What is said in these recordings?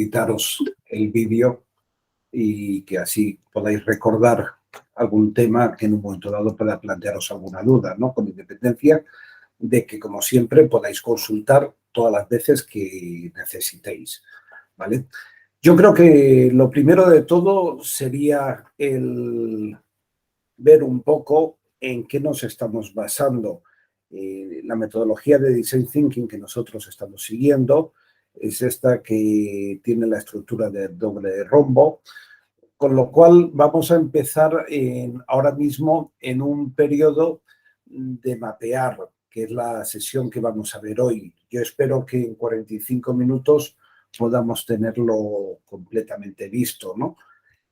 facilitaros el vídeo y que así podáis recordar algún tema que en un momento dado pueda plantearos alguna duda, ¿no? Con independencia de que, como siempre, podáis consultar todas las veces que necesitéis, ¿vale? Yo creo que lo primero de todo sería el ver un poco en qué nos estamos basando. La metodología de Design Thinking que nosotros estamos siguiendo es esta que tiene la estructura de doble rombo, con lo cual vamos a empezar ahora mismo en un periodo de mapear, que es la sesión que vamos a ver hoy. Yo espero que en 45 minutos podamos tenerlo completamente visto, ¿no?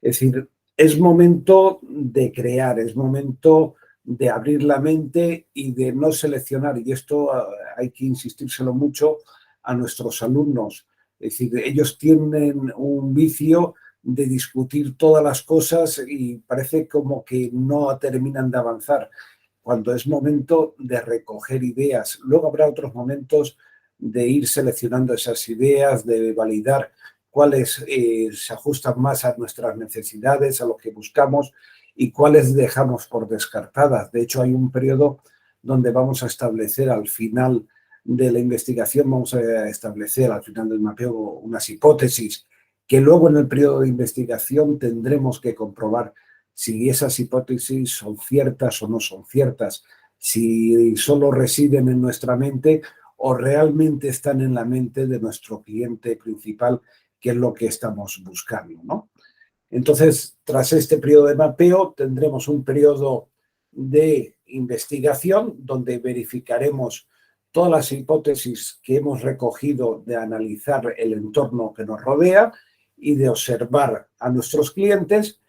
Es decir, es momento de crear, es momento de abrir la mente y de no seleccionar, y esto hay que insistírselo mucho a nuestros alumnos. Es decir, ellos tienen un vicio de discutir todas las cosas y parece como que no terminan de avanzar, cuando es momento de recoger ideas. Luego habrá otros momentos de ir seleccionando esas ideas, de validar cuáles se ajustan más a nuestras necesidades, a lo que buscamos y cuáles dejamos por descartadas. De hecho, hay un periodo donde vamos a establecer al final de la investigación, vamos a establecer al final del mapeo unas hipótesis que luego en el periodo de investigación tendremos que comprobar si esas hipótesis son ciertas o no son ciertas, si solo residen en nuestra mente o realmente están en la mente de nuestro cliente principal, que es lo que estamos buscando, ¿no? Entonces, tras este periodo de mapeo, tendremos un periodo de investigación donde verificaremos todas las hipótesis que hemos recogido de analizar el entorno que nos rodea y de observar a nuestros clientes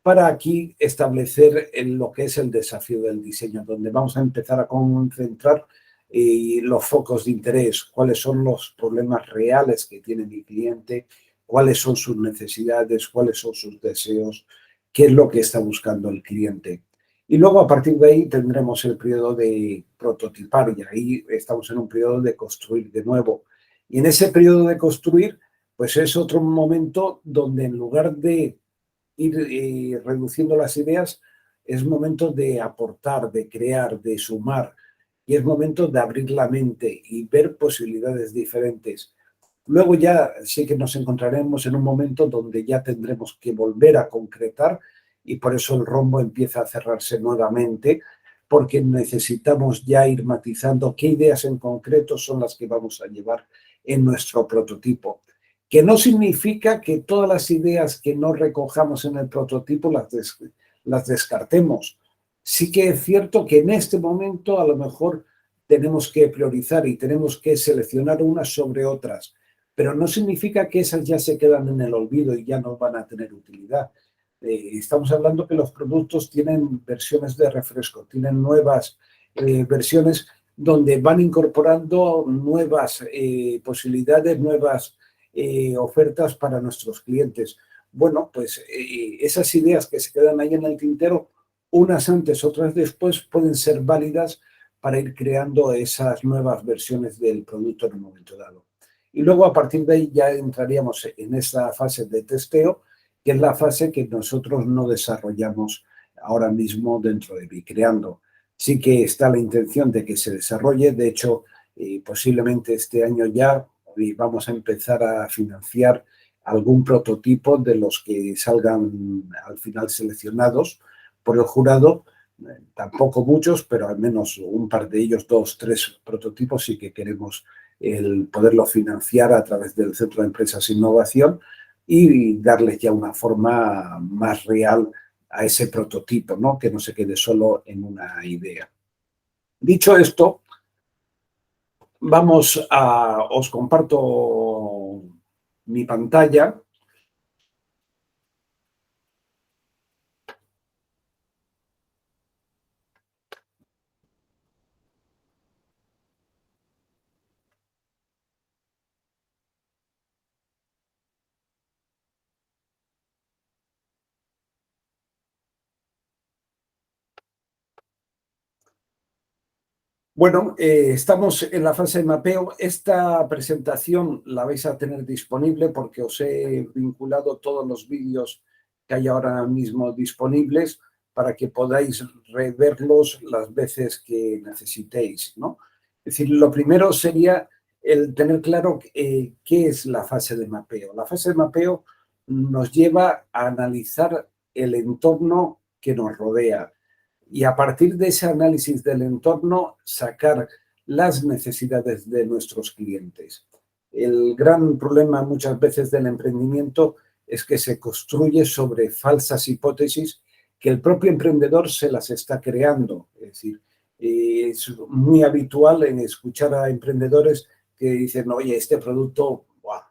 para aquí establecer lo que es el desafío del diseño, donde vamos a empezar a concentrar los focos de interés, cuáles son los problemas reales que tiene mi cliente, cuáles son sus necesidades, cuáles son sus deseos, qué es lo que está buscando el cliente. Y luego a partir de ahí tendremos el periodo de prototipar y ahí estamos en un periodo de construir de nuevo. Y en ese periodo de construir, pues es otro momento donde en lugar de ir reduciendo las ideas, es momento de aportar, de crear, de sumar, y es momento de abrir la mente y ver posibilidades diferentes. Luego ya sí que nos encontraremos en un momento donde ya tendremos que volver a concretar y por eso el rombo empieza a cerrarse nuevamente, porque necesitamos ya ir matizando qué ideas en concreto son las que vamos a llevar en nuestro prototipo. Que no significa que todas las ideas que no recojamos en el prototipo las descartemos. Sí que es cierto que en este momento a lo mejor tenemos que priorizar y tenemos que seleccionar unas sobre otras, pero no significa que esas ya se quedan en el olvido y ya no van a tener utilidad. Estamos hablando que los productos tienen versiones de refresco, tienen nuevas versiones donde van incorporando nuevas posibilidades, nuevas ofertas para nuestros clientes. Bueno, pues esas ideas que se quedan ahí en el tintero, unas antes, otras después, pueden ser válidas para ir creando esas nuevas versiones del producto en un momento dado. Y luego a partir de ahí ya entraríamos en esa fase de testeo, que es la fase que nosotros no desarrollamos ahora mismo dentro de Bicreando. Sí que está la intención de que se desarrolle, de hecho, posiblemente este año ya vamos a empezar a financiar algún prototipo de los que salgan al final seleccionados por el jurado. Tampoco muchos, pero al menos un par de ellos, 2, 3 prototipos sí que queremos el poderlo financiar a través del Centro de Empresas e Innovación y darles ya una forma más real a ese prototipo, ¿no? Que no se quede solo en una idea. Dicho esto, os comparto mi pantalla. Bueno, estamos en la fase de mapeo. Esta presentación la vais a tener disponible porque os he vinculado todos los vídeos que hay ahora mismo disponibles para que podáis reverlos las veces que necesitéis, ¿no? Es decir, lo primero sería el tener claro qué es la fase de mapeo. La fase de mapeo nos lleva a analizar el entorno que nos rodea, y a partir de ese análisis del entorno sacar las necesidades de nuestros clientes. El gran problema muchas veces del emprendimiento es que se construye sobre falsas hipótesis que el propio emprendedor se las está creando. Es decir, es muy habitual en escuchar a emprendedores que dicen, oye, este producto, ¡buah!,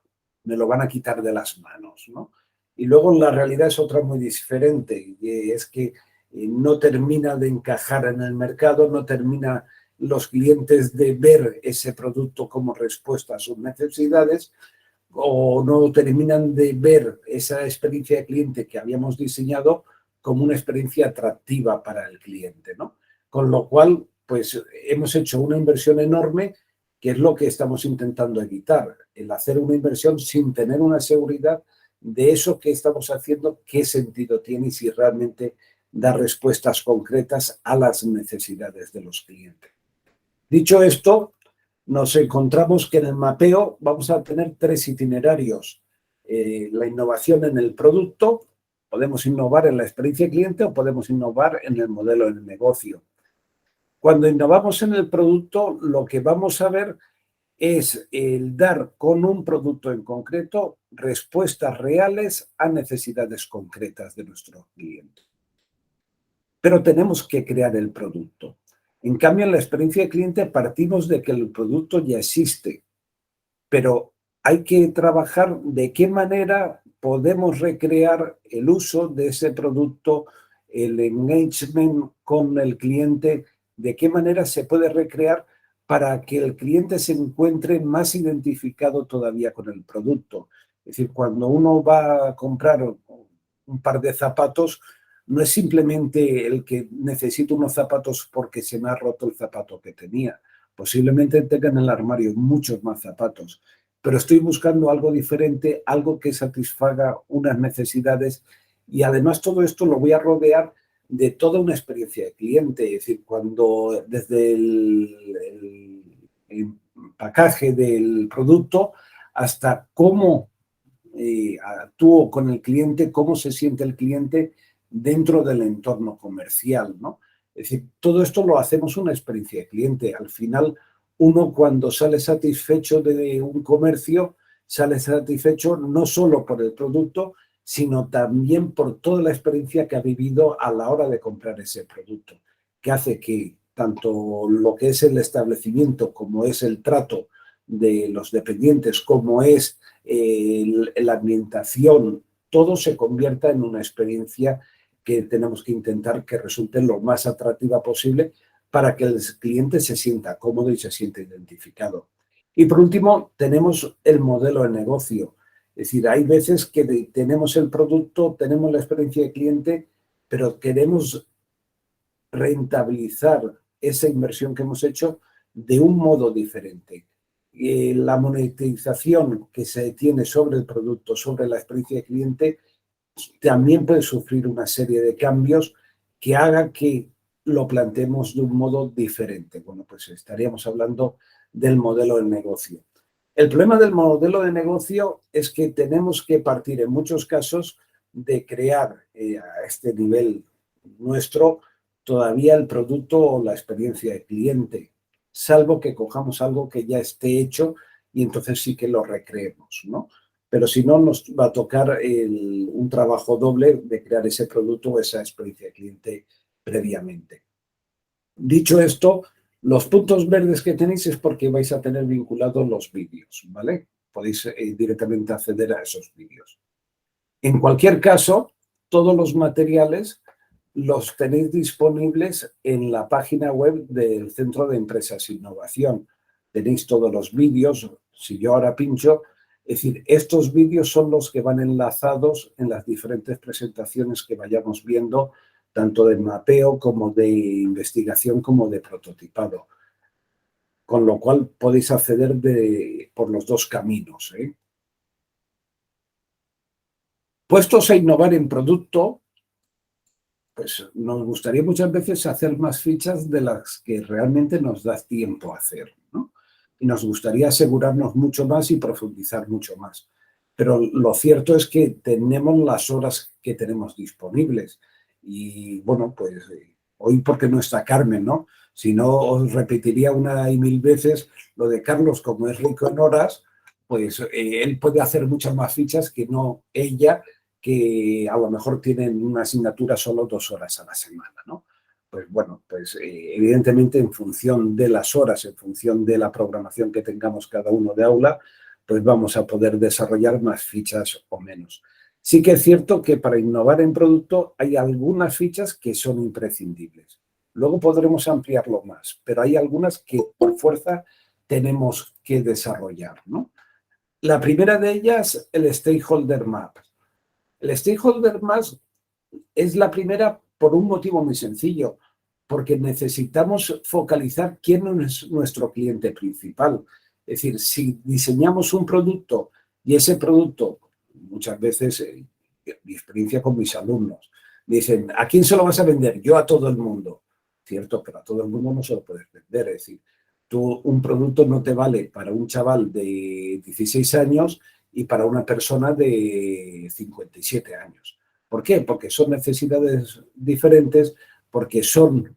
me lo van a quitar de las manos, ¿no? Y luego la realidad es otra muy diferente, y es que no termina de encajar en el mercado, no termina los clientes de ver ese producto como respuesta a sus necesidades, o no terminan de ver esa experiencia de cliente que habíamos diseñado como una experiencia atractiva para el cliente, ¿no? Con lo cual, pues hemos hecho una inversión enorme, que es lo que estamos intentando evitar, el hacer una inversión sin tener una seguridad de eso que estamos haciendo, qué sentido tiene y si realmente da respuestas concretas a las necesidades de los clientes. Dicho esto, nos encontramos que en el mapeo vamos a tener 3 itinerarios. La innovación en el producto, podemos innovar en la experiencia de cliente o podemos innovar en el modelo de negocio. Cuando innovamos en el producto, lo que vamos a ver es el dar con un producto en concreto respuestas reales a necesidades concretas de nuestro cliente. Pero tenemos que crear el producto. En cambio, en la experiencia de cliente partimos de que el producto ya existe, pero hay que trabajar de qué manera podemos recrear el uso de ese producto, el engagement con el cliente, de qué manera se puede recrear para que el cliente se encuentre más identificado todavía con el producto. Es decir, cuando uno va a comprar un par de zapatos, no es simplemente el que necesito unos zapatos porque se me ha roto el zapato que tenía. Posiblemente tenga en el armario muchos más zapatos, pero estoy buscando algo diferente, algo que satisfaga unas necesidades, y además todo esto lo voy a rodear de toda una experiencia de cliente. Es decir, cuando desde el empacaje del producto hasta cómo actúo con el cliente, cómo se siente el cliente dentro del entorno comercial, ¿no? Es decir, todo esto lo hacemos una experiencia de cliente. Al final, uno cuando sale satisfecho de un comercio, sale satisfecho no solo por el producto, sino también por toda la experiencia que ha vivido a la hora de comprar ese producto, que hace que tanto lo que es el establecimiento como es el trato de los dependientes, como es la ambientación, todo se convierta en una experiencia que tenemos que intentar que resulte lo más atractiva posible para que el cliente se sienta cómodo y se sienta identificado. Y por último, tenemos el modelo de negocio. Es decir, hay veces que tenemos el producto, tenemos la experiencia de cliente, pero queremos rentabilizar esa inversión que hemos hecho de un modo diferente. La monetización que se tiene sobre el producto, sobre la experiencia de cliente, también puede sufrir una serie de cambios que hagan que lo planteemos de un modo diferente. Bueno, pues estaríamos hablando del modelo de negocio. El problema del modelo de negocio es que tenemos que partir en muchos casos de crear a este nivel nuestro todavía el producto o la experiencia de cliente, salvo que cojamos algo que ya esté hecho y entonces sí que lo recreemos, ¿no? Pero si no, nos va a tocar un trabajo doble de crear ese producto o esa experiencia de cliente previamente. Dicho esto, los puntos verdes que tenéis es porque vais a tener vinculados los vídeos, ¿vale? Podéis directamente acceder a esos vídeos. En cualquier caso, todos los materiales los tenéis disponibles en la página web del Centro de Empresas e Innovación. Tenéis todos los vídeos. Si yo ahora pincho, es decir, estos vídeos son los que van enlazados en las diferentes presentaciones que vayamos viendo, tanto de mapeo como de investigación como de prototipado. con lo cual podéis acceder por los dos caminos. Puestos a innovar en producto, pues nos gustaría muchas veces hacer más fichas de las que realmente nos da tiempo a hacer, ¿no? Y nos gustaría asegurarnos mucho más y profundizar mucho más. Pero lo cierto es que tenemos las horas que tenemos disponibles. Y bueno, pues hoy porque no está Carmen, ¿no? Si no, os repetiría una y mil veces lo de Carlos, como es rico en horas, pues él puede hacer muchas más fichas que no ella, que a lo mejor tienen una asignatura solo 2 horas a la semana, ¿no? Pues bueno, pues evidentemente en función de las horas, en función de la programación que tengamos cada uno de aula, pues vamos a poder desarrollar más fichas o menos. Sí que es cierto que para innovar en producto hay algunas fichas que son imprescindibles. Luego podremos ampliarlo más, pero hay algunas que por fuerza tenemos que desarrollar, ¿no? La primera de ellas, el Stakeholder Map. El Stakeholder Map es la primera por un motivo muy sencillo, porque necesitamos focalizar quién es nuestro cliente principal. Es decir, si diseñamos un producto y ese producto, muchas veces, mi experiencia con mis alumnos, dicen, ¿a quién se lo vas a vender? Yo a todo el mundo. Cierto, pero a todo el mundo no se lo puedes vender. Es decir, un producto no te vale para un chaval de 16 años y para una persona de 57 años. ¿Por qué? Porque son necesidades diferentes, porque son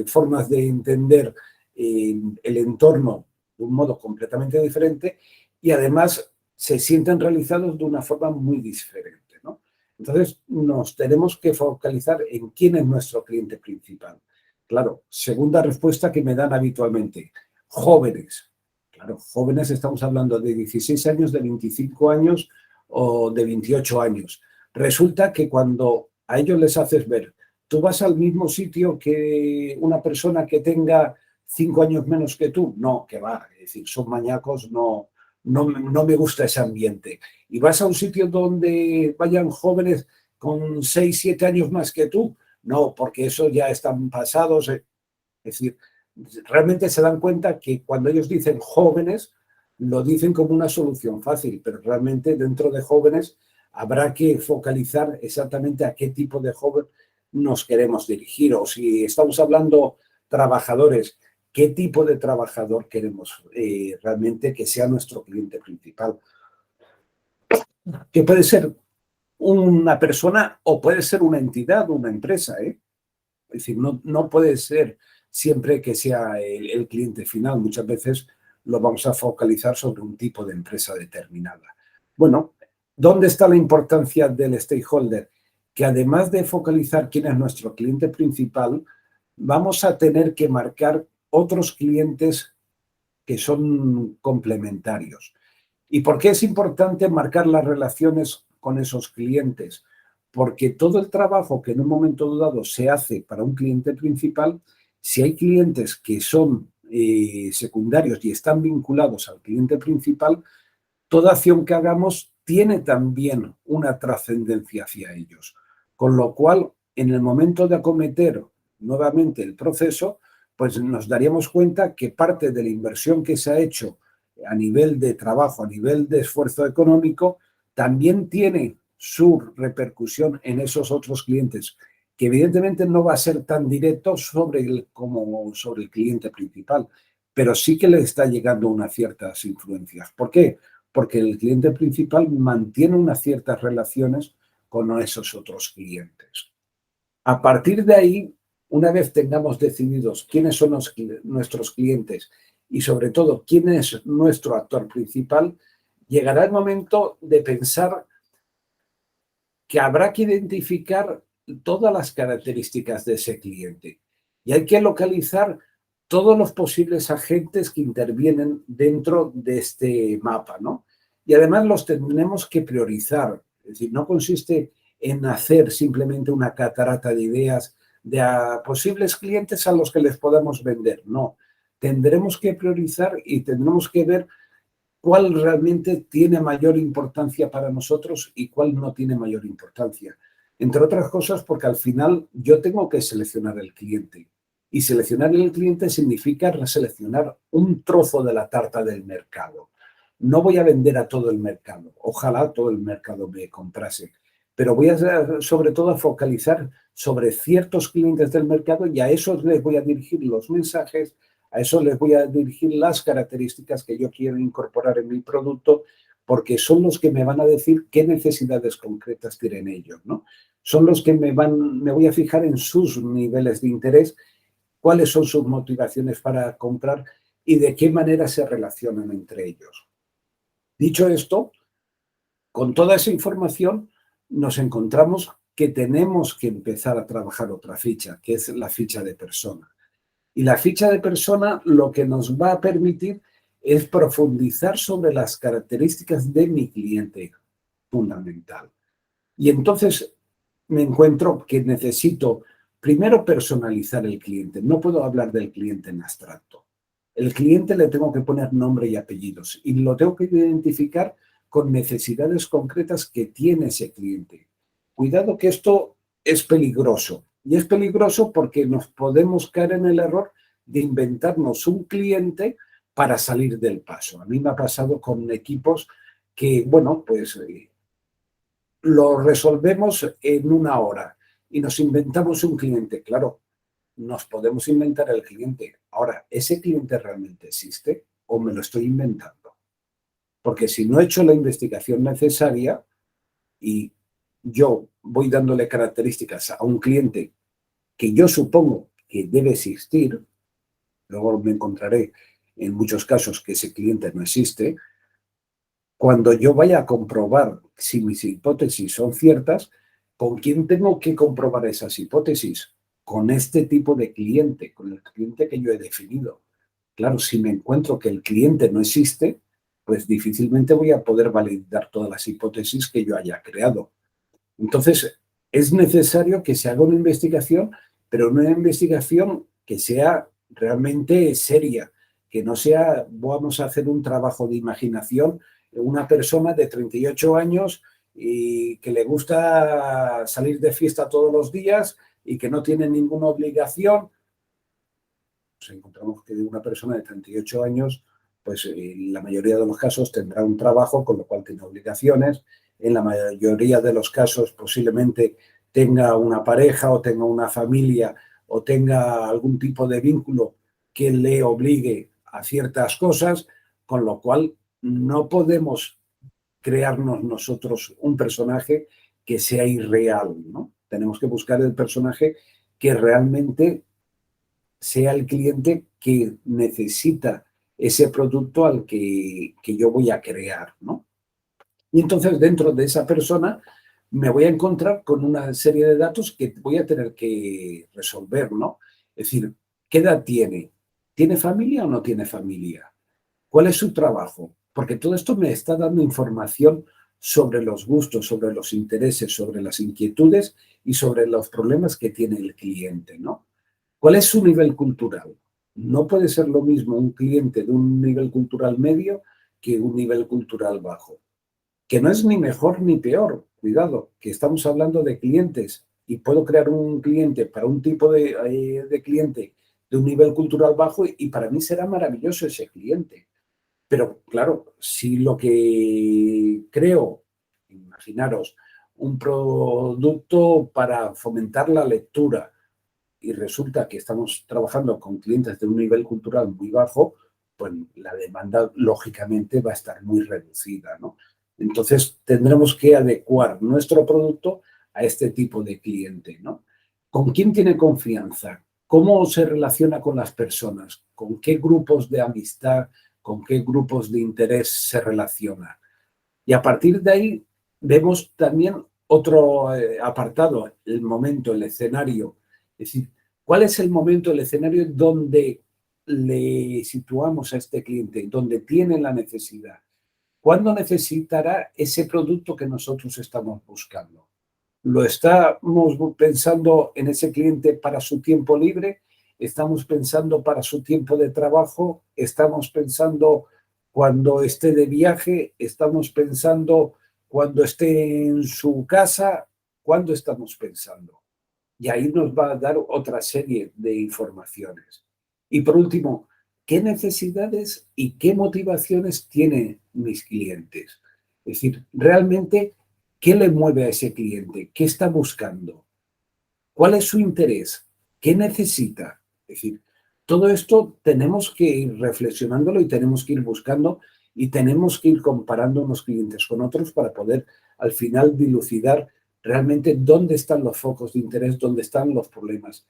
formas de entender el entorno de un modo completamente diferente y además se sienten realizados de una forma muy diferente, ¿no? Entonces, nos tenemos que focalizar en quién es nuestro cliente principal. Claro, segunda respuesta que me dan habitualmente, jóvenes. Claro, jóvenes estamos hablando de 16 años, de 25 años o de 28 años. Resulta que cuando a ellos les haces ver, tú vas al mismo sitio que una persona que tenga 5 años menos que tú, no, que va, es decir, son mañacos, no me gusta ese ambiente. Y vas a un sitio donde vayan jóvenes con 6 7 años más que tú, no, porque eso ya están pasados. Es decir, realmente se dan cuenta que cuando ellos dicen jóvenes, lo dicen como una solución fácil, pero realmente dentro de jóvenes habrá que focalizar exactamente a qué tipo de joven nos queremos dirigir. O si estamos hablando trabajadores, qué tipo de trabajador queremos realmente que sea nuestro cliente principal. Que puede ser una persona o puede ser una entidad, una empresa, ¿eh? Es decir, no puede ser siempre que sea el cliente final. Muchas veces lo vamos a focalizar sobre un tipo de empresa determinada. Bueno, ¿dónde está la importancia del stakeholder? Que además de focalizar quién es nuestro cliente principal, vamos a tener que marcar otros clientes que son complementarios. ¿Y por qué es importante marcar las relaciones con esos clientes? Porque todo el trabajo que en un momento dado se hace para un cliente principal, si hay clientes que son secundarios y están vinculados al cliente principal, toda acción que hagamos tiene también una trascendencia hacia ellos. Con lo cual, en el momento de acometer nuevamente el proceso, pues nos daríamos cuenta que parte de la inversión que se ha hecho a nivel de trabajo, a nivel de esfuerzo económico, también tiene su repercusión en esos otros clientes, que evidentemente no va a ser tan directo como sobre el cliente principal, pero sí que le está llegando unas ciertas influencias. ¿Por qué? Porque el cliente principal mantiene unas ciertas relaciones con esos otros clientes. A partir de ahí, una vez tengamos decididos quiénes son nuestros clientes y sobre todo quién es nuestro actor principal, llegará el momento de pensar que habrá que identificar todas las características de ese cliente y hay que localizar todos los posibles agentes que intervienen dentro de este mapa, ¿no? Y además los tenemos que priorizar, es decir, no consiste en hacer simplemente una catarata de ideas de posibles clientes a los que les podamos vender, no. Tendremos que priorizar y tendremos que ver cuál realmente tiene mayor importancia para nosotros y cuál no tiene mayor importancia. Entre otras cosas, porque al final yo tengo que seleccionar el cliente Y seleccionar el cliente significa seleccionar un trozo de la tarta del mercado. No voy a vender a todo el mercado. Ojalá todo el mercado me comprase. Pero voy a, sobre todo, a focalizar sobre ciertos clientes del mercado y a esos les voy a dirigir los mensajes, a esos les voy a dirigir las características que yo quiero incorporar en mi producto, porque son los que me van a decir qué necesidades concretas tienen ellos, ¿no? Son los que me voy a fijar en sus niveles de interés, cuáles son sus motivaciones para comprar y de qué manera se relacionan entre ellos. Dicho esto, con toda esa información nos encontramos que tenemos que empezar a trabajar otra ficha, que es la ficha de persona. Y la ficha de persona lo que nos va a permitir es profundizar sobre las características de mi cliente fundamental. Y entonces me encuentro que necesito primero personalizar el cliente. No puedo hablar del cliente en abstracto. El cliente le tengo que poner nombre y apellidos y lo tengo que identificar con necesidades concretas que tiene ese cliente. Cuidado que esto es peligroso. Y es peligroso porque nos podemos caer en el error de inventarnos un cliente para salir del paso. A mí me ha pasado con equipos que, bueno, pues lo resolvemos en una hora y nos inventamos un cliente. Claro, nos podemos inventar el cliente. Ahora, ¿ese cliente realmente existe o me lo estoy inventando? Porque si no he hecho la investigación necesaria y yo voy dándole características a un cliente que yo supongo que debe existir, luego me encontraré en muchos casos que ese cliente no existe. Cuando yo vaya a comprobar si mis hipótesis son ciertas, ¿con quién tengo que comprobar esas hipótesis? Con este tipo de cliente, con el cliente que yo he definido. Claro, si me encuentro que el cliente no existe, pues difícilmente voy a poder validar todas las hipótesis que yo haya creado. Entonces, es necesario que se haga una investigación, pero una investigación que sea realmente seria, que no sea, vamos a hacer un trabajo de imaginación, una persona de 38 años y que le gusta salir de fiesta todos los días y que no tiene ninguna obligación. Nos encontramos que una persona de 38 años, pues en la mayoría de los casos tendrá un trabajo, con lo cual tiene obligaciones. En la mayoría de los casos posiblemente tenga una pareja o tenga una familia o tenga algún tipo de vínculo que le obligue a ciertas cosas, con lo cual no podemos crearnos nosotros un personaje que sea irreal, ¿no? Tenemos que buscar el personaje que realmente sea el cliente que necesita ese producto al que yo voy a crear, ¿no? Y entonces dentro de esa persona me voy a encontrar con una serie de datos que voy a tener que resolver, ¿no? Es decir, ¿qué edad tiene? ¿Tiene familia o no tiene familia? ¿Cuál es su trabajo? Porque todo esto me está dando información sobre los gustos, sobre los intereses, sobre las inquietudes y sobre los problemas que tiene el cliente, ¿no? ¿Cuál es su nivel cultural? No puede ser lo mismo un cliente de un nivel cultural medio que un nivel cultural bajo, que no es ni mejor ni peor. Cuidado, que estamos hablando de clientes y puedo crear un cliente para un tipo de cliente de un nivel cultural bajo y para mí será maravilloso ese cliente. Pero claro, si lo que creo, imaginaros, un producto para fomentar la lectura y resulta que estamos trabajando con clientes de un nivel cultural muy bajo, pues la demanda lógicamente va a estar muy reducida, ¿no? Entonces tendremos que adecuar nuestro producto a este tipo de cliente, ¿no? ¿Con quién tiene confianza? ¿Cómo se relaciona con las personas? ¿Con qué grupos de amistad? ¿Con qué grupos de interés se relaciona? Y a partir de ahí vemos también otro apartado, el momento, el escenario. Es decir, ¿cuál es el momento, el escenario donde le situamos a este cliente, donde tiene la necesidad? ¿Cuándo necesitará ese producto que nosotros estamos buscando? ¿Lo estamos pensando en ese cliente para su tiempo libre? ¿Estamos pensando para su tiempo de trabajo? ¿Estamos pensando cuando esté de viaje? ¿Estamos pensando cuando esté en su casa? ¿Cuándo estamos pensando? Y ahí nos va a dar otra serie de informaciones. Y por último, ¿qué necesidades y qué motivaciones tienen mis clientes? Es decir, realmente, ¿qué le mueve a ese cliente? ¿Qué está buscando? ¿Cuál es su interés? ¿Qué necesita? Es decir, todo esto tenemos que ir reflexionándolo y tenemos que ir buscando y tenemos que ir comparando unos clientes con otros para poder al final dilucidar realmente dónde están los focos de interés, dónde están los problemas.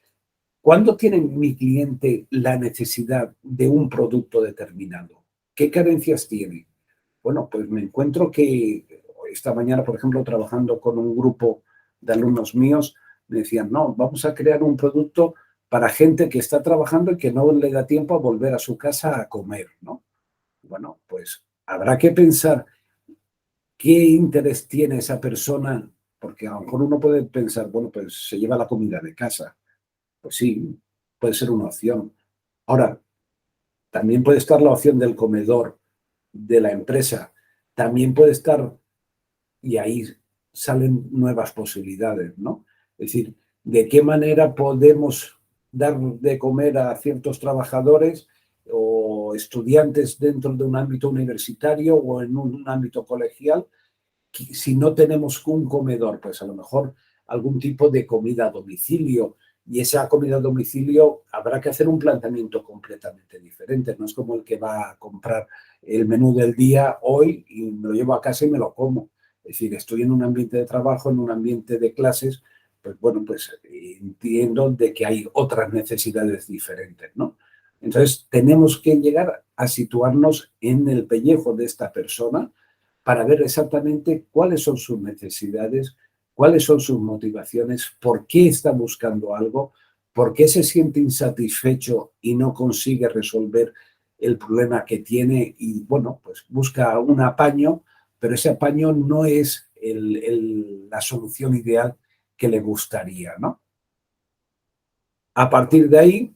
¿Cuándo tiene mi cliente la necesidad de un producto determinado? ¿Qué carencias tiene? Bueno, pues me encuentro que esta mañana, por ejemplo, trabajando con un grupo de alumnos míos, me decían, no, vamos a crear un producto para gente que está trabajando y que no le da tiempo a volver a su casa a comer, ¿no? Bueno, pues habrá que pensar qué interés tiene esa persona, porque a lo mejor uno puede pensar, bueno, pues se lleva la comida de casa. Pues sí, puede ser una opción. Ahora, también puede estar la opción del comedor de la empresa. También puede estar, y ahí salen nuevas posibilidades, ¿no? Es decir, ¿de qué manera podemos dar de comer a ciertos trabajadores o estudiantes dentro de un ámbito universitario o en un ámbito colegial si no tenemos un comedor? Pues a lo mejor algún tipo de comida a domicilio, y esa comida a domicilio habrá que hacer un planteamiento completamente diferente. No es como el que va a comprar el menú del día hoy y me lo llevo a casa y me lo como. Es decir, estoy en un ambiente de trabajo, en un ambiente de clases, pues bueno, pues entiendo de que hay otras necesidades diferentes, ¿no? Entonces, tenemos que llegar a situarnos en el pellejo de esta persona para ver exactamente cuáles son sus necesidades, cuáles son sus motivaciones, por qué está buscando algo, por qué se siente insatisfecho y no consigue resolver el problema que tiene y, bueno, pues busca un apaño, pero ese apaño no es la solución ideal que le gustaría, ¿no? A partir de ahí,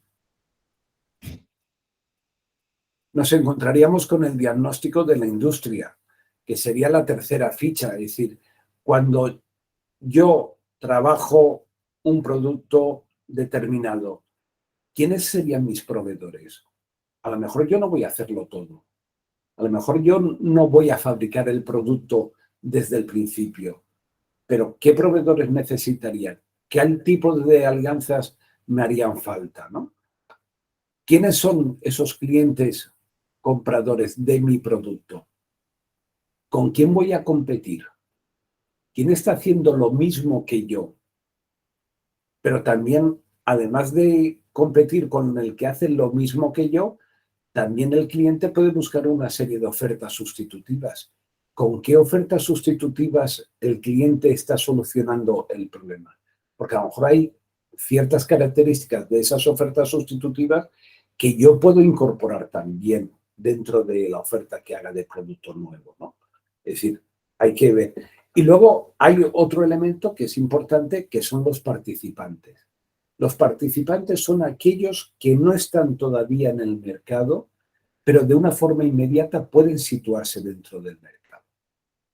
nos encontraríamos con el diagnóstico de la industria, que sería la tercera ficha, es decir, cuando yo trabajo un producto determinado, ¿quiénes serían mis proveedores? A lo mejor yo no voy a hacerlo todo. A lo mejor yo no voy a fabricar el producto desde el principio. Pero ¿qué proveedores necesitarían? ¿Qué tipo de alianzas me harían falta? ¿No? ¿Quiénes son esos clientes compradores de mi producto? ¿Con quién voy a competir? ¿Quién está haciendo lo mismo que yo? Pero también, además de competir con el que hace lo mismo que yo, también el cliente puede buscar una serie de ofertas sustitutivas. ¿Con qué ofertas sustitutivas el cliente está solucionando el problema? Porque a lo mejor hay ciertas características de esas ofertas sustitutivas que yo puedo incorporar también dentro de la oferta que haga de producto nuevo, ¿no? Es decir, hay que ver. Y luego hay otro elemento que es importante, que son los participantes. Los participantes son aquellos que no están todavía en el mercado, pero de una forma inmediata pueden situarse dentro del mercado.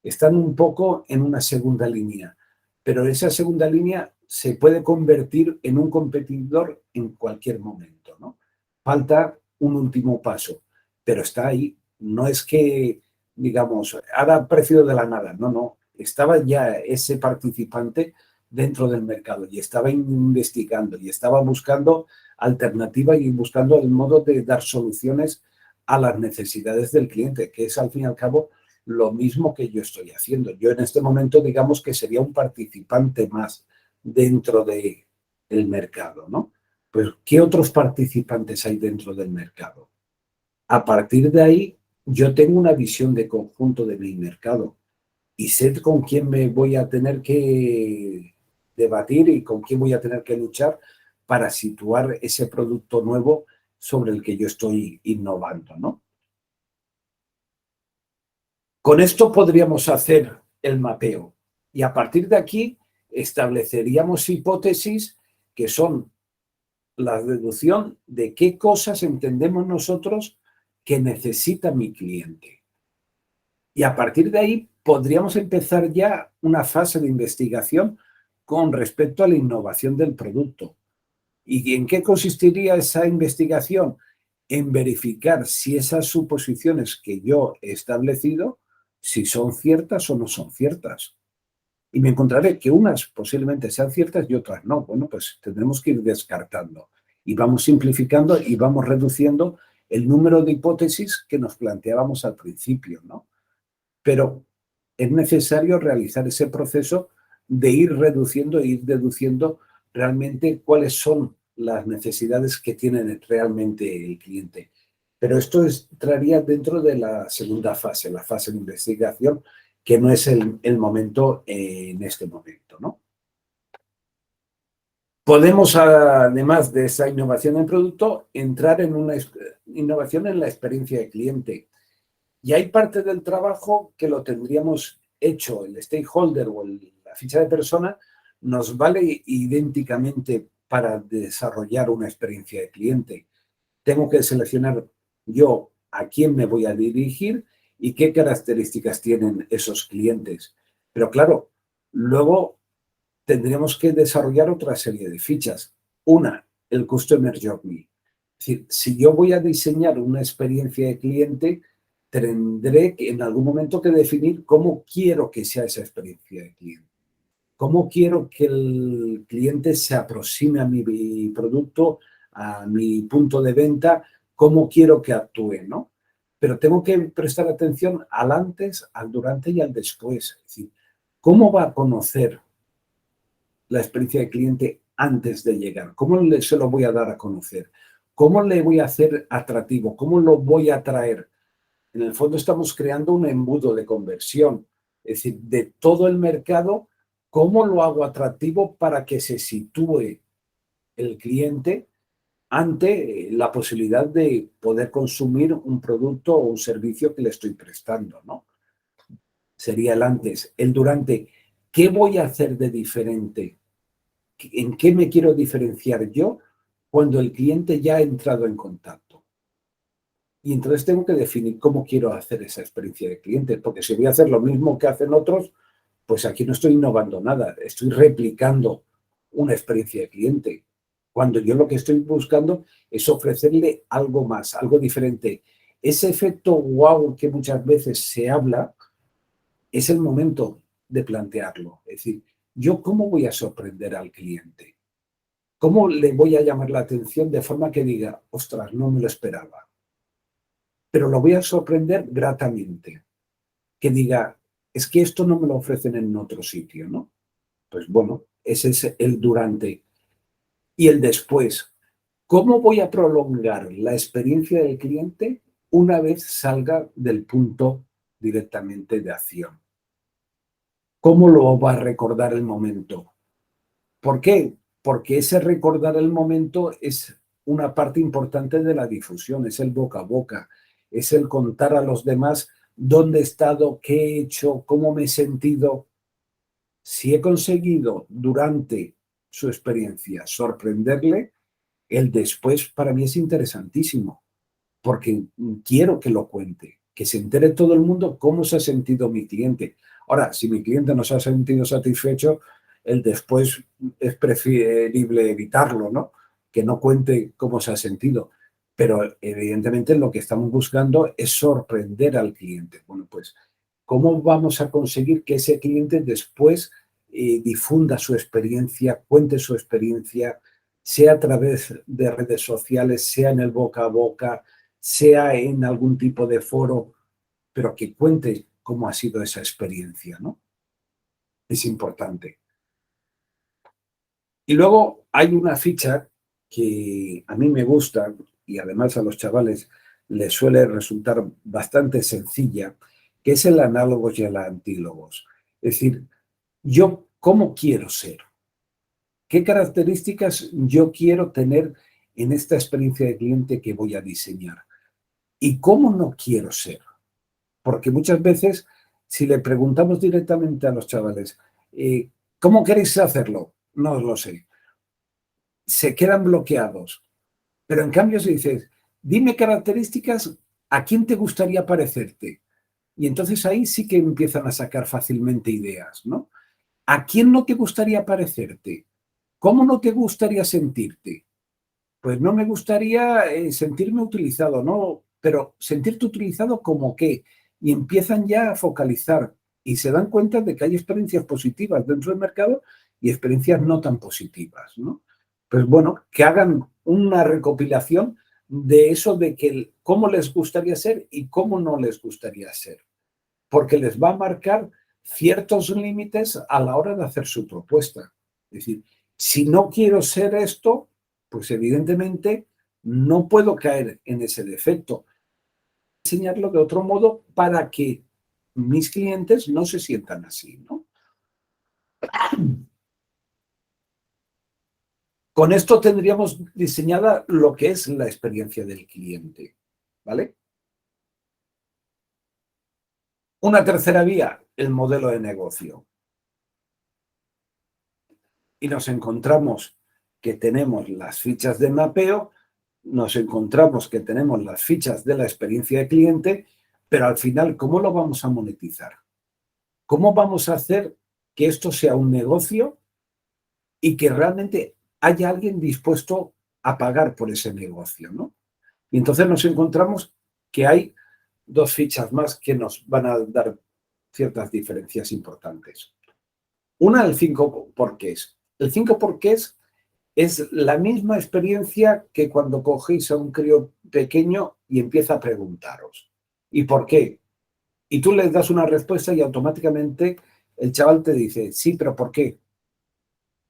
Están un poco en una segunda línea, pero esa segunda línea se puede convertir en un competidor en cualquier momento, ¿no? Falta un último paso, pero está ahí. No es que, digamos, ahora aparecido de la nada, no, no. Estaba ya ese participante dentro del mercado y estaba investigando y estaba buscando alternativas y buscando el modo de dar soluciones a las necesidades del cliente, que es al fin y al cabo lo mismo que yo estoy haciendo. Yo en este momento, digamos que sería un participante más dentro del mercado, ¿no? Pues, ¿qué otros participantes hay dentro del mercado? A partir de ahí, yo tengo una visión de conjunto de mi mercado y sé con quién me voy a tener que debatir y con quién voy a tener que luchar para situar ese producto nuevo sobre el que yo estoy innovando, ¿no? Con esto podríamos hacer el mapeo y a partir de aquí estableceríamos hipótesis que son la deducción de qué cosas entendemos nosotros que necesita mi cliente. Y a partir de ahí podríamos empezar ya una fase de investigación con respecto a la innovación del producto. ¿Y en qué consistiría esa investigación? En verificar si esas suposiciones que yo he establecido, si son ciertas o no son ciertas. Y me encontraré que unas posiblemente sean ciertas y otras no. Bueno, pues tendremos que ir descartando y vamos simplificando y vamos reduciendo el número de hipótesis que nos planteábamos al principio, ¿no? Pero es necesario realizar ese proceso de ir reduciendo e ir deduciendo realmente cuáles son las necesidades que tiene realmente el cliente. Pero esto entraría dentro de la segunda fase, la fase de investigación, que no es el momento en este momento, ¿no? Podemos, además de esa innovación en producto, entrar en una innovación en la experiencia de cliente. Y hay parte del trabajo que lo tendríamos hecho, el stakeholder o la ficha de persona, nos vale idénticamente para desarrollar una experiencia de cliente. Tengo que seleccionar yo a quién me voy a dirigir y qué características tienen esos clientes. Pero claro, luego tendríamos que desarrollar otra serie de fichas. Una, el Customer Journey. Es decir, si yo voy a diseñar una experiencia de cliente, tendré que, en algún momento que definir cómo quiero que sea esa experiencia de cliente. Cómo quiero que el cliente se aproxime a mi producto, a mi punto de venta, cómo quiero que actúe, ¿no? Pero tengo que prestar atención al antes, al durante y al después. Es decir, ¿cómo va a conocer la experiencia de cliente antes de llegar? ¿Cómo se lo voy a dar a conocer? ¿Cómo le voy a hacer atractivo? ¿Cómo lo voy a atraer? En el fondo estamos creando un embudo de conversión, es decir, de todo el mercado, ¿cómo lo hago atractivo para que se sitúe el cliente ante la posibilidad de poder consumir un producto o un servicio que le estoy prestando, ¿no? Sería el antes. El durante, ¿qué voy a hacer de diferente? ¿En qué me quiero diferenciar yo cuando el cliente ya ha entrado en contacto? Y entonces tengo que definir cómo quiero hacer esa experiencia de cliente, porque si voy a hacer lo mismo que hacen otros, pues aquí no estoy innovando nada, estoy replicando una experiencia de cliente. Cuando yo lo que estoy buscando es ofrecerle algo más, algo diferente. Ese efecto wow que muchas veces se habla, es el momento de plantearlo. Es decir, ¿yo cómo voy a sorprender al cliente? ¿Cómo le voy a llamar la atención de forma que diga, ostras, no me lo esperaba? Pero lo voy a sorprender gratamente. Que diga, es que esto no me lo ofrecen en otro sitio, ¿no? Pues bueno, ese es el durante. Y el después. ¿Cómo voy a prolongar la experiencia del cliente una vez salga del punto directamente de acción? ¿Cómo lo va a recordar el momento? ¿Por qué? Porque ese recordar el momento es una parte importante de la difusión, es el boca a boca, es el contar a los demás dónde he estado, qué he hecho, cómo me he sentido. Si he conseguido durante su experiencia sorprenderle, el después para mí es interesantísimo, porque quiero que lo cuente, que se entere todo el mundo cómo se ha sentido mi cliente. Ahora, si mi cliente no se ha sentido satisfecho, el después es preferible evitarlo, ¿no? Que no cuente cómo se ha sentido. Pero evidentemente lo que estamos buscando es sorprender al cliente. Bueno, pues, ¿cómo vamos a conseguir que ese cliente después difunda su experiencia, cuente su experiencia, sea a través de redes sociales, sea en el boca a boca, sea en algún tipo de foro, pero que cuente cómo ha sido esa experiencia, ¿no? Es importante. Y luego hay una ficha que a mí me gusta y además a los chavales les suele resultar bastante sencilla, que es el análogos y el antílogos. Es decir, yo cómo quiero ser, qué características yo quiero tener en esta experiencia de cliente que voy a diseñar y cómo no quiero ser. Porque muchas veces, si le preguntamos directamente a los chavales, ¿cómo queréis hacerlo? No os lo sé. Se quedan bloqueados. Pero en cambio, si dices, dime características, ¿a quién te gustaría parecerte? Y entonces ahí sí que empiezan a sacar fácilmente ideas, ¿no? ¿A quién no te gustaría parecerte? ¿Cómo no te gustaría sentirte? Pues no me gustaría sentirme utilizado, ¿no? Pero sentirte utilizado como qué. Y empiezan ya a focalizar y se dan cuenta de que hay experiencias positivas dentro del mercado y experiencias no tan positivas, ¿no? Pues bueno, que hagan una recopilación de eso de que cómo les gustaría ser y cómo no les gustaría ser, porque les va a marcar ciertos límites a la hora de hacer su propuesta. Es decir, si no quiero ser esto, pues evidentemente no puedo caer en ese defecto. Enseñarlo de otro modo para que mis clientes no se sientan así, ¿no? Con esto tendríamos diseñada lo que es la experiencia del cliente, ¿vale? Una tercera vía, el modelo de negocio. Y nos encontramos que tenemos las fichas de mapeo, nos encontramos que tenemos las fichas de la experiencia de cliente, pero al final, ¿cómo lo vamos a monetizar? ¿Cómo vamos a hacer que esto sea un negocio y que realmente haya alguien dispuesto a pagar por ese negocio, ¿no? Y entonces nos encontramos que hay dos fichas más que nos van a dar ciertas diferencias importantes. Una, el 5 porqués. El 5 porqués es la misma experiencia que cuando cogéis a un crío pequeño y empieza a preguntaros, ¿y por qué? Y tú le das una respuesta y automáticamente el chaval te dice, sí, pero ¿por qué?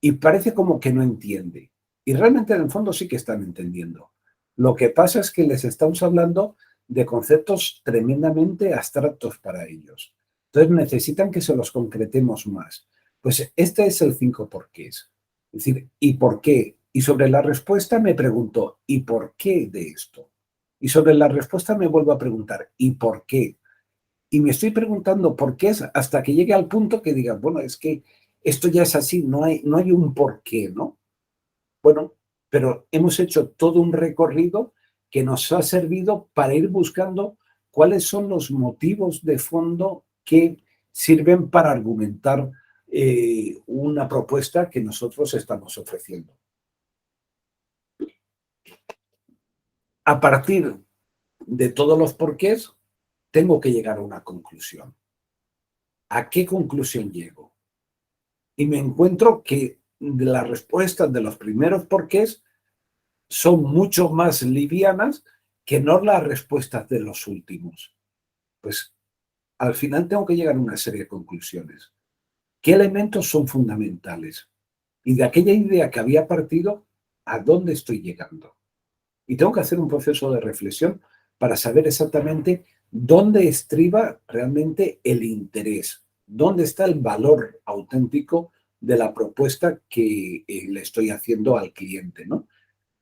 Y parece como que no entiende. Y realmente en el fondo sí que están entendiendo. Lo que pasa es que les estamos hablando de conceptos tremendamente abstractos para ellos. Entonces necesitan que se los concretemos más. Pues este es el 5 porqués. Es decir, ¿y por qué? Y sobre la respuesta me pregunto, ¿y por qué de esto? Y sobre la respuesta me vuelvo a preguntar, ¿y por qué? Y me estoy preguntando por qué es hasta que llegue al punto que diga, bueno, es que esto ya es así, no hay un por qué, ¿no? Bueno, pero hemos hecho todo un recorrido que nos ha servido para ir buscando cuáles son los motivos de fondo que sirven para argumentar una propuesta que nosotros estamos ofreciendo. A partir de todos los porqués, tengo que llegar a una conclusión. ¿A qué conclusión llego? Y me encuentro que de las respuestas de los primeros porqués son mucho más livianas que no las respuestas de los últimos. Pues al final tengo que llegar a una serie de conclusiones. ¿Qué elementos son fundamentales? Y de aquella idea que había partido, ¿a dónde estoy llegando? Y tengo que hacer un proceso de reflexión para saber exactamente dónde estriba realmente el interés, dónde está el valor auténtico de la propuesta que le estoy haciendo al cliente, ¿no?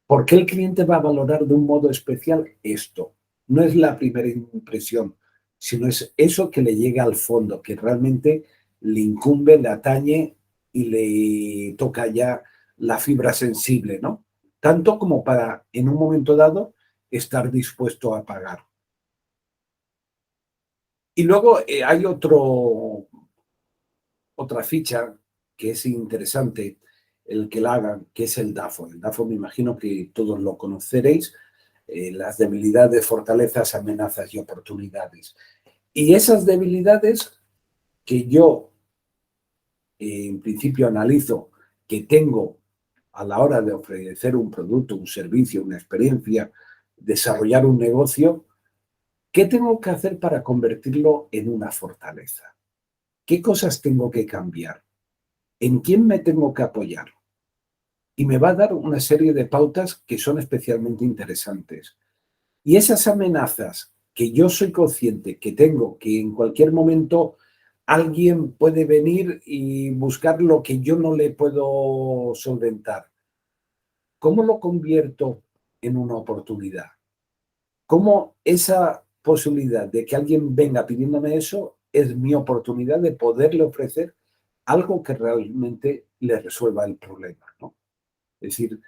¿Por qué el cliente va a valorar de un modo especial esto? No es la primera impresión, sino es eso que le llega al fondo, que realmente le incumbe, le atañe y le toca ya la fibra sensible, ¿no? Tanto como para, en un momento dado, estar dispuesto a pagar. Y luego hay otra ficha que es interesante, el que la hagan, que es el DAFO. El DAFO me imagino que todos lo conoceréis, las debilidades, fortalezas, amenazas y oportunidades. Y esas debilidades que yo en principio analizo que tengo a la hora de ofrecer un producto, un servicio, una experiencia, desarrollar un negocio, ¿qué tengo que hacer para convertirlo en una fortaleza? ¿Qué cosas tengo que cambiar? ¿En quién me tengo que apoyar? Y me va a dar una serie de pautas que son especialmente interesantes. Y esas amenazas que yo soy consciente que tengo, que en cualquier momento alguien puede venir y buscar lo que yo no le puedo solventar, ¿cómo lo convierto en una oportunidad? ¿Cómo esa posibilidad de que alguien venga pidiéndome eso es mi oportunidad de poderle ofrecer algo que realmente le resuelva el problema, ¿no? Es decir,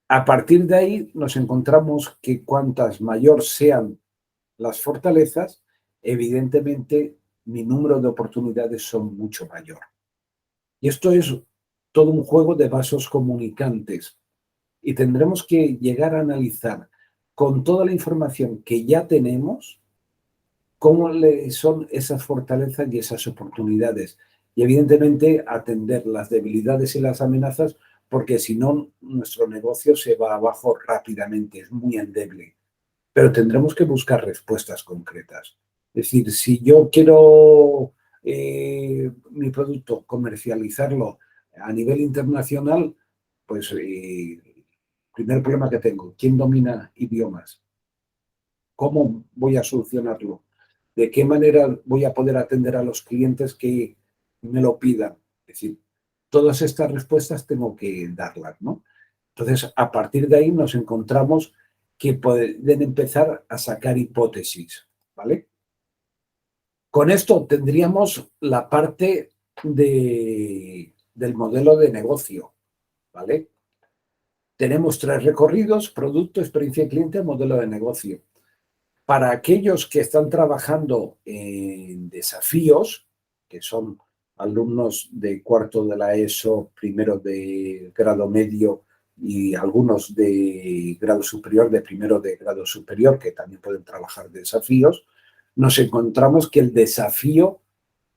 a partir de ahí nos encontramos que cuantas mayor sean las fortalezas, evidentemente mi número de oportunidades son mucho mayor. Y esto es todo un juego de vasos comunicantes. Y tendremos que llegar a analizar con toda la información que ya tenemos cómo son esas fortalezas y esas oportunidades. Y evidentemente atender las debilidades y las amenazas, porque si no, nuestro negocio se va abajo rápidamente, es muy endeble. Pero tendremos que buscar respuestas concretas. Es decir, si yo quiero mi producto comercializarlo a nivel internacional, pues primer problema que tengo, ¿quién domina idiomas? ¿Cómo voy a solucionarlo? ¿De qué manera voy a poder atender a los clientes que me lo pidan? Es decir, todas estas respuestas tengo que darlas, ¿no? Entonces, a partir de ahí nos encontramos que pueden empezar a sacar hipótesis, ¿vale? Con esto tendríamos la parte del modelo de negocio, ¿vale? Tenemos 3 recorridos: producto, experiencia de cliente, modelo de negocio. Para aquellos que están trabajando en desafíos, que son alumnos de cuarto de la ESO, primero de grado medio y algunos de grado superior, de primero de grado superior, que también pueden trabajar desafíos, nos encontramos que el desafío,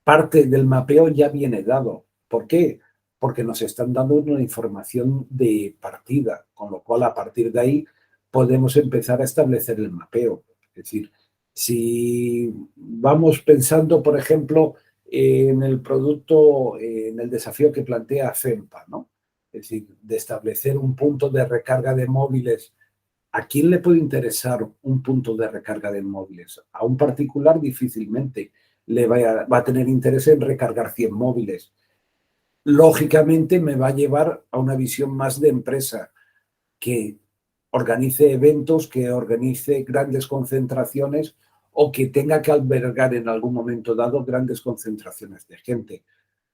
parte del mapeo ya viene dado. ¿Por qué? Porque nos están dando una información de partida, con lo cual a partir de ahí podemos empezar a establecer el mapeo. Es decir, si vamos pensando, por ejemplo, en el producto, en el desafío que plantea FEMPA, ¿no? Es decir, de establecer un punto de recarga de móviles. ¿A quién le puede interesar un punto de recarga de móviles? A un particular difícilmente va a tener interés en recargar 100 móviles. Lógicamente me va a llevar a una visión más de empresa, que organice eventos, que organice grandes concentraciones o que tenga que albergar en algún momento dado grandes concentraciones de gente.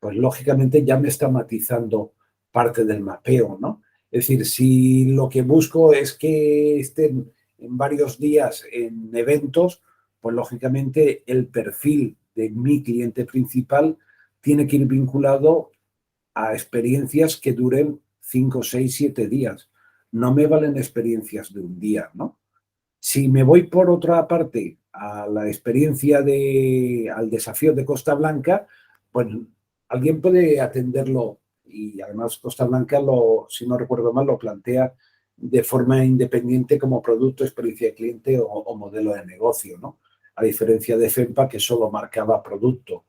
Pues lógicamente ya me está matizando parte del mapeo, ¿no? Es decir, si lo que busco es que estén en varios días en eventos, pues lógicamente el perfil de mi cliente principal tiene que ir vinculado a experiencias que duren 5, 6, 7 días. No me valen experiencias de un día, ¿no? Si me voy por otra parte a la experiencia al desafío de Costa Blanca, pues alguien puede atenderlo, y además Costa Blanca, si no recuerdo mal, lo plantea de forma independiente como producto, experiencia de cliente o modelo de negocio, ¿no? A diferencia de FEMPA, que solo marcaba producto.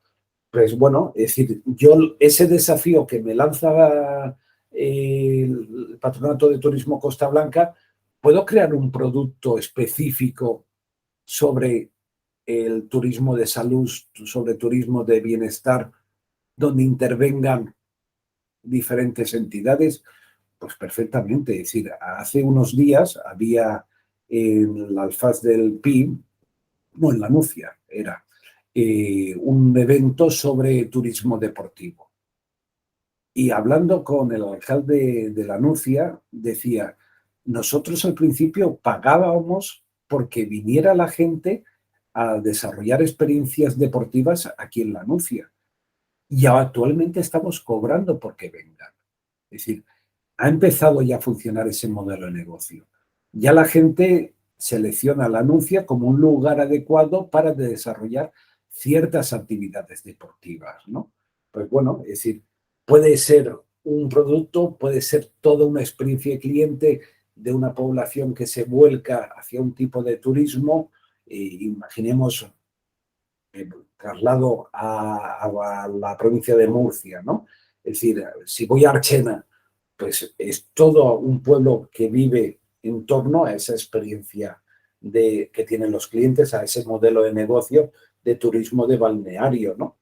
Pues bueno, es decir, yo ese desafío que me lanza el Patronato de Turismo Costa Blanca, puedo crear un producto específico sobre el turismo de salud, sobre turismo de bienestar, donde intervengan diferentes entidades, pues perfectamente. Es decir, hace unos días había en la Alfaz del Pi, no, en la Nucia era, un evento sobre turismo deportivo. Y hablando con el alcalde de la Nucia, decía, nosotros al principio pagábamos porque viniera la gente a desarrollar experiencias deportivas aquí en la Nucia. Y actualmente estamos cobrando porque vengan. Es decir, ha empezado ya a funcionar ese modelo de negocio. Ya la gente selecciona la Nucia como un lugar adecuado para desarrollar ciertas actividades deportivas, ¿no? Pues bueno, es decir, puede ser un producto, puede ser toda una experiencia de cliente de una población que se vuelca hacia un tipo de turismo. Imaginemos, traslado a la provincia de Murcia, ¿no? Es decir, si voy a Archena, pues es todo un pueblo que vive en torno a esa experiencia que tienen los clientes, a ese modelo de negocio de turismo de balneario, ¿no?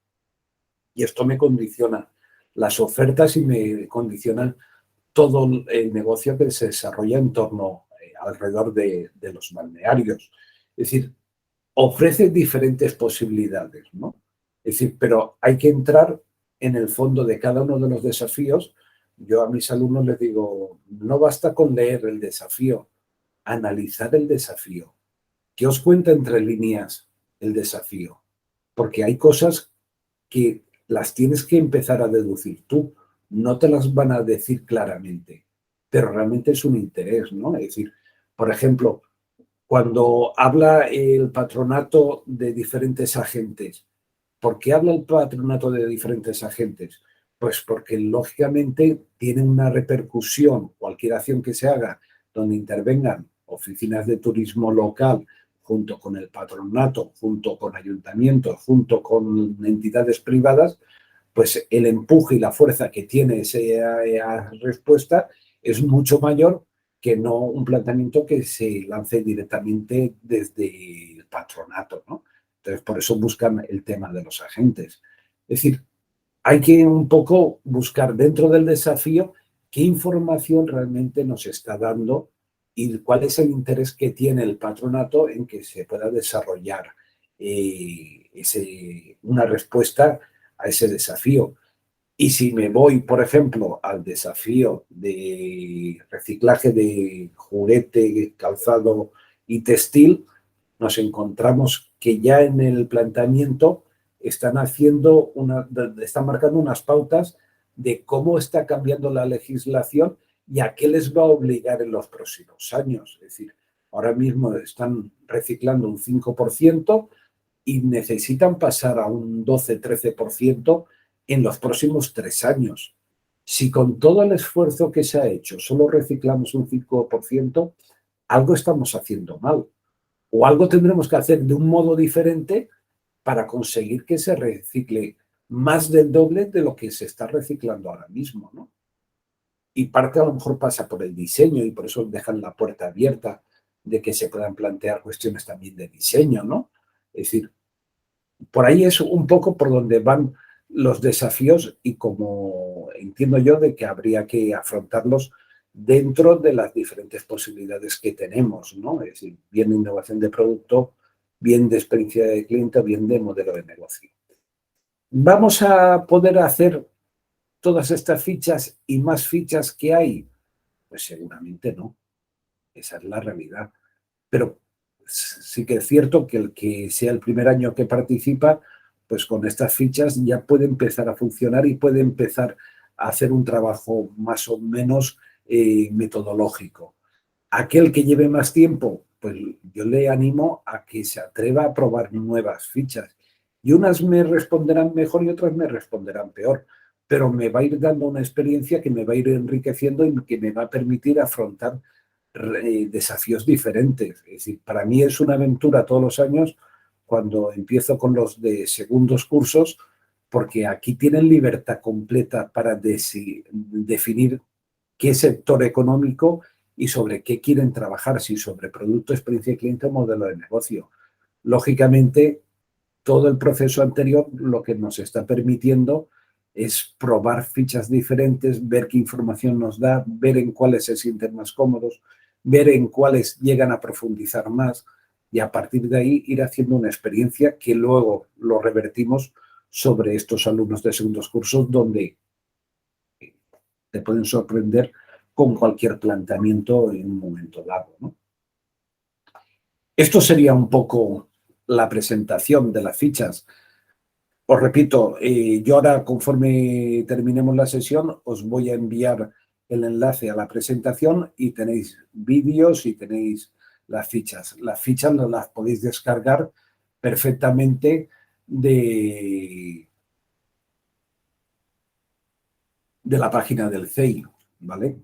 Y esto me condiciona las ofertas y me condiciona todo el negocio que se desarrolla en torno, alrededor de los balnearios. Es decir, ofrece diferentes posibilidades, ¿no? Es decir, pero hay que entrar en el fondo de cada uno de los desafíos. Yo a mis alumnos les digo, no basta con leer el desafío, analizar el desafío. ¿Qué os cuenta entre líneas el desafío? Porque hay cosas que las tienes que empezar a deducir tú. No te las van a decir claramente, pero realmente es un interés, ¿no? Es decir, por ejemplo, cuando habla el patronato de diferentes agentes, ¿por qué habla el patronato de diferentes agentes? Pues porque lógicamente tiene una repercusión, cualquier acción que se haga donde intervengan oficinas de turismo local, junto con el patronato, junto con ayuntamientos, junto con entidades privadas, pues el empuje y la fuerza que tiene esa respuesta es mucho mayor que no un planteamiento que se lance directamente desde el patronato, ¿no? Entonces, por eso buscan el tema de los agentes. Es decir, hay que un poco buscar dentro del desafío qué información realmente nos está dando y cuál es el interés que tiene el patronato en que se pueda desarrollar una respuesta a ese desafío. Y si me voy, por ejemplo, al desafío de reciclaje de juguete, calzado y textil, nos encontramos que ya en el planteamiento están marcando unas pautas de cómo está cambiando la legislación y a qué les va a obligar en los próximos años. Es decir, ahora mismo están reciclando un 5% y necesitan pasar a un 12-13% en los próximos 3 años. Si con todo el esfuerzo que se ha hecho solo reciclamos un 5%, algo estamos haciendo mal o algo tendremos que hacer de un modo diferente para conseguir que se recicle más del doble de lo que se está reciclando ahora mismo, ¿no? Y parte a lo mejor pasa por el diseño y por eso dejan la puerta abierta de que se puedan plantear cuestiones también de diseño, ¿no? Es decir, por ahí es un poco por donde van los desafíos y como entiendo yo de que habría que afrontarlos dentro de las diferentes posibilidades que tenemos, ¿no? Es decir, bien de innovación de producto, bien de experiencia de cliente, bien de modelo de negocio. ¿Vamos a poder hacer todas estas fichas y más fichas que hay? Pues seguramente no. Esa es la realidad. Pero sí que es cierto que el que sea el primer año que participa, pues con estas fichas ya puede empezar a funcionar y puede empezar a hacer un trabajo más o menos metodológico. Aquel que lleve más tiempo, pues yo le animo a que se atreva a probar nuevas fichas. Y unas me responderán mejor y otras me responderán peor, pero me va a ir dando una experiencia que me va a ir enriqueciendo y que me va a permitir afrontar desafíos diferentes. Es decir, para mí es una aventura todos los años cuando empiezo con los de segundos cursos, porque aquí tienen libertad completa para definir qué sector económico y sobre qué quieren trabajar, si sobre producto, experiencia de cliente o modelo de negocio. Lógicamente, todo el proceso anterior lo que nos está permitiendo es probar fichas diferentes, ver qué información nos da, ver en cuáles se sienten más cómodos, ver en cuáles llegan a profundizar más y a partir de ahí ir haciendo una experiencia que luego lo revertimos sobre estos alumnos de segundos cursos donde te pueden sorprender con cualquier planteamiento en un momento dado, ¿no? Esto sería un poco la presentación de las fichas. Os repito, yo ahora, conforme terminemos la sesión, os voy a enviar el enlace a la presentación y tenéis vídeos y tenéis las fichas. Las fichas las podéis descargar perfectamente de la página del CEI, ¿vale?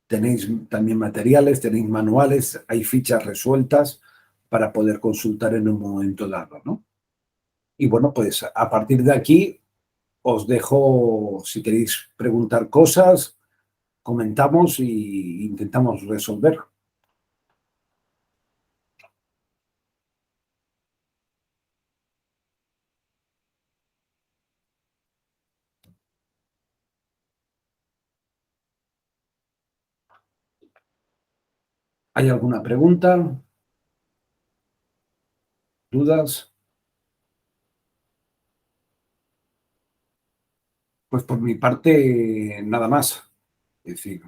Tenéis también materiales, tenéis manuales, hay fichas resueltas para poder consultar en un momento dado, ¿no? Y bueno, pues a partir de aquí os dejo, si queréis preguntar cosas, comentamos y intentamos resolver. ¿Hay alguna pregunta? ¿Dudas? Pues por mi parte, nada más. Es decir,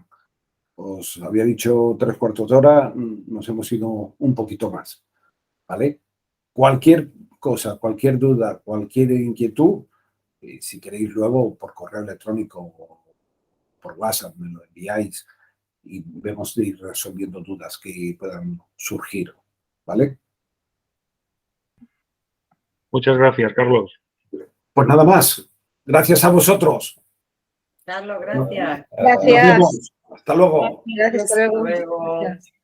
os había dicho 3 cuartos de hora, nos hemos ido un poquito más, ¿vale? Cualquier cosa, cualquier duda, cualquier inquietud, si queréis luego por correo electrónico o por WhatsApp me lo enviáis y vemos de ir resolviendo dudas que puedan surgir, ¿vale? Muchas gracias, Carlos. Pues nada más. Gracias a vosotros. Carlos, gracias. Nos vemos. Hasta luego. Gracias, hasta luego. Hasta luego. Gracias.